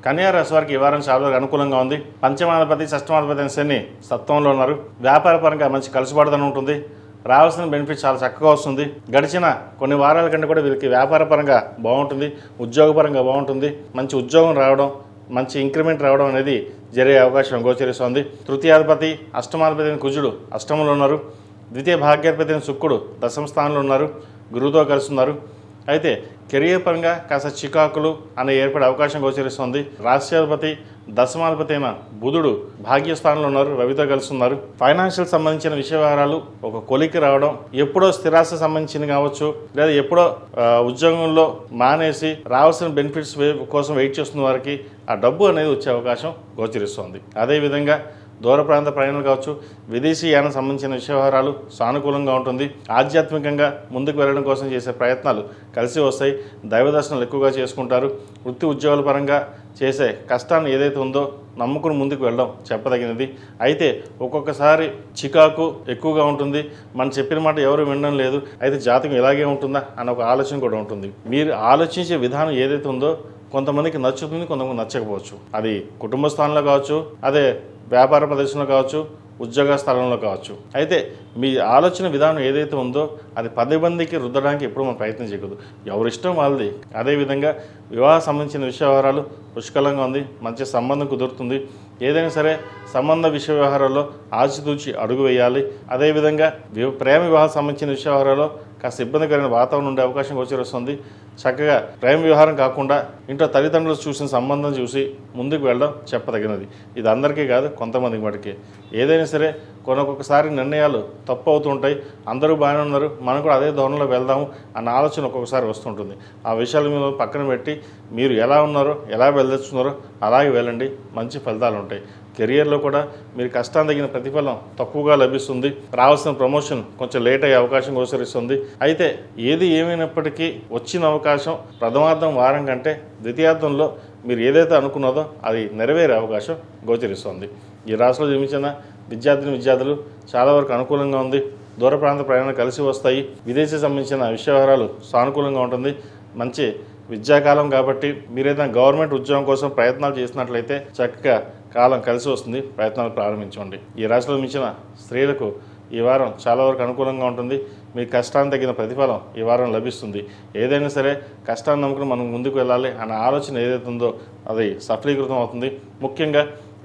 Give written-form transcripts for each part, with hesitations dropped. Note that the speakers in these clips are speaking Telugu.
కన్యా రాశి వారికి ఈ వారం చాలా వరకు అనుకూలంగా ఉంది. పంచమాధిపతి షష్టమాధిపతి అయిన శని సత్వంలో ఉన్నారు. వ్యాపార పరంగా మంచి కలుసుబాటుదనం ఉంటుంది. రావాల్సిన బెనిఫిట్ చాలా చక్కగా వస్తుంది. గడిచిన కొన్ని వారాల కంటే కూడా వీరికి వ్యాపార పరంగా బాగుంటుంది, ఉద్యోగపరంగా బాగుంటుంది. మంచి ఉద్యోగం రావడం, మంచి ఇంక్రిమెంట్ రావడం అనేది జరిగే అవకాశం గోచరిస్తోంది. తృతీయాధిపతి అష్టమాధిపతి అయిన కుజుడు అష్టమంలో ఉన్నారు. ద్వితీయ భాగ్యాధిపతి అయిన శుక్రుడు దశమ స్థానంలో ఉన్నారు, గురువుతో కలిసి ఉన్నారు. అయితే కెరియర్ పరంగా కాస్త చికాకులు అనే ఏర్పడే అవకాశం గోచరిస్తుంది. రాష్ట్రాధిపతి దశమాధిపతి అయిన బుధుడు భాగ్యస్థానంలో ఉన్నారు, రవితో కలిసి ఉన్నారు. ఫైనాన్షియల్ సంబంధించిన విషయ వ్యవహారాలు ఒక కొలికి రావడం, ఎప్పుడో స్థిరాస్తి సంబంధించిన కావచ్చు, లేదా ఎప్పుడో ఉద్యోగంలో మానేసి రావాల్సిన బెనిఫిట్స్ కోసం వెయిట్ చేస్తున్న వారికి ఆ డబ్బు అనేది వచ్చే అవకాశం గోచరిస్తుంది. అదేవిధంగా దూర ప్రాంత ప్రయాణాలు కావచ్చు, విదేశీ యానం సంబంధించిన విషయ వ్యవహారాలు సానుకూలంగా ఉంటుంది. ఆధ్యాత్మికంగా ముందుకు వెళ్ళడం కోసం చేసే ప్రయత్నాలు కలిసి వస్తాయి. దైవ దర్శనాలు ఎక్కువగా చేసుకుంటారు. వృత్తి ఉద్యోగాల పరంగా చేసే కష్టాన్ని ఏదైతే ఉందో నమ్ముకుని ముందుకు వెళ్ళడం చెప్పదగినది. అయితే ఒక్కొక్కసారి చికాకు ఎక్కువగా ఉంటుంది. మనం చెప్పిన మాట ఎవరు వినడం లేదు, అయితే జాతకం ఇలాగే ఉంటుందా అన్న ఒక ఆలోచన కూడా ఉంటుంది. మీరు ఆలోచించే విధానం ఏదైతే ఉందో కొంతమందికి నచ్చుతుంది, కొంతమంది నచ్చకపోవచ్చు. అది కుటుంబ స్థానంలో కావచ్చు, అదే వ్యాపార ప్రదేశంలో కావచ్చు, ఉద్యోగ స్థలంలో కావచ్చు. అయితే మీ ఆలోచన విధానం ఏదైతే ఉందో అది 10 మందికి రుద్దడానికి ఎప్పుడు మనం ప్రయత్నం చేయకూడదు. ఎవరిష్టం వాళ్ళది. అదేవిధంగా వివాహ సంబంధించిన విషయ వ్యవహారాలు పుష్కలంగా ఉంది. మంచి సంబంధం కుదురుతుంది. ఏదైనా సరే సంబంధ విషయ వ్యవహారాల్లో ఆచితూచి అడుగు వేయాలి. అదేవిధంగా ప్రేమ వివాహం సంబంధించిన విషయ వ్యవహారాల్లో కాస్త ఇబ్బందికరమైన వాతావరణం ఉండే అవకాశం గోచరిస్తుంది. చక్కగా ప్రేమ వ్యవహారం కాకుండా ఇంట్లో తల్లిదండ్రులు చూసిన సంబంధం చూసి ముందుకు వెళ్ళడం చెప్పదగినది. ఇది అందరికీ కాదు, కొంతమందికి మటుకే. ఏదైనా సరే కొనొక్కొక్కసారి నిర్ణయాలు తప్పు అవుతుంటాయి. అందరూ బాగానే ఉన్నారు, మనం కూడా అదే ధోరణిలో వెళ్దాము అన్న ఆలోచన ఒక్కొక్కసారి వస్తుంటుంది. ఆ విషయాల మీద పక్కన పెట్టి మీరు ఎలా ఉన్నారో, ఎలా వెళ్ళొచ్చున్నారో అలాగే వెళ్ళండి. మంచి ఫలితాలు ఉంటాయి. కెరియర్లో కూడా మీరు కష్టాన్ని తగిన ప్రతిఫలం తక్కువగా లభిస్తుంది. రావాల్సిన ప్రమోషన్ కొంచెం లేట్ అయ్యే అవకాశం గోచరిస్తుంది. అయితే ఏది ఏమైనప్పటికీ వచ్చిన అవకాశం ప్రథమార్థం వారం కంటే ద్వితీయార్థంలో మీరు ఏదైతే అనుకున్నదో అది నెరవేరే అవకాశం గోచరిస్తుంది. ఈ రాశిలో జన్మించిన విద్యార్థులు చాలా వరకు అనుకూలంగా ఉంది. దూర ప్రాంత ప్రయాణాలు కలిసి వస్తాయి. విదేశీ సంబంధించిన విషయ వ్యవహారాలు సానుకూలంగా ఉంటుంది. మంచి విద్యాకాలం కాబట్టి మీరు ఏదైనా గవర్నమెంట్ ఉద్యోగం కోసం ప్రయత్నాలు చేసినట్లయితే చక్కగా కాలం కలిసి వస్తుంది. ప్రయత్నాలు ప్రారంభించండి. ఈ రాశిలో మించిన స్త్రీలకు ఈ వారం చాలా వరకు అనుకూలంగా ఉంటుంది. మీ కష్టాన్ని తగిన ప్రతిఫలం ఈ వారం లభిస్తుంది. ఏదైనా సరే కష్టాన్ని నమ్ముకుని మనం ముందుకు వెళ్ళాలి అన్న ఆలోచన ఏదైతే ఉందో అది సఫలీకృతం అవుతుంది. ముఖ్యంగా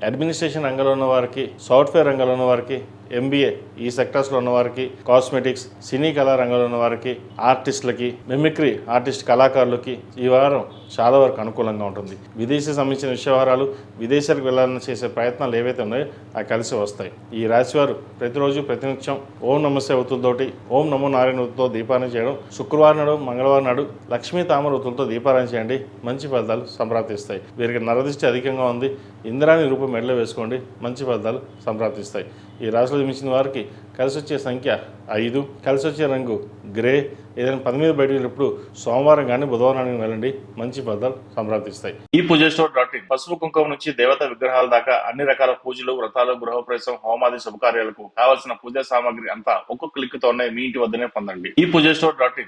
అడ్మినిస్ట్రేషన్ రంగంలో ఉన్న వారికి, సాఫ్ట్వేర్ రంగంలో ఉన్న వారికి, MBA ఈ సెక్టర్స్లో ఉన్న వారికి, కాస్మెటిక్స్, సినీ కళా రంగంలో ఉన్న వారికి, ఆర్టిస్టులకి, మిమిక్రీ ఆర్టిస్ట్ కళాకారులకి ఈ వారం చాలా వరకు అనుకూలంగా ఉంటుంది. విదేశీ సంబంధించిన విషయవారాలు, విదేశాలకు వెళ్ళాలని చేసే ప్రయత్నాలు ఏవైతే ఉన్నాయో అవి కలిసి వస్తాయి. ఈ రాశివారు ప్రతిరోజు ప్రతినిత్యం ఓం నమస్తే ఒత్తులతోటి, ఓం నమో నారాయణ ఒత్తులతో దీపారాయణ చేయడం, శుక్రవారం నాడు, మంగళవారం నాడు లక్ష్మీ తామర ఒత్తులతో దీపారాయణ చేయండి. మంచి ఫలితాలు సంప్రాప్తిస్తాయి. వీరికి నరదృష్టి అధికంగా ఉంది. ఇంద్రాణి రూపం మెడలో వేసుకోండి. మంచి ఫలితాలు సంప్రాప్తిస్తాయి. ఈ రాశిలో జన్మించిన వారికి కలిసి వచ్చే సంఖ్య 5, కలిసి వచ్చే రంగు గ్రే. ఏదైనా పని మీద బయట వెళ్ళినప్పుడు సోమవారం కానీ బుధవారం వెళ్ళండి. మంచి ఫలితాలు సంప్రాప్తిస్తాయి. ఈ పూజస్టోర్.in పసుపు కుంకుమ నుంచి దేవతా విగ్రహాల దాకా అన్ని రకాల పూజలు, వ్రతాలు, గృహప్రవేశం, హోమాది శుభకార్యాలకు కావాల్సిన పూజా సామాగ్రి అంతా ఒక్కొక్క క్లిక్ తోనే మీ ఇంటి వద్దనే పొందండి. ఈ పూజస్టోర్.in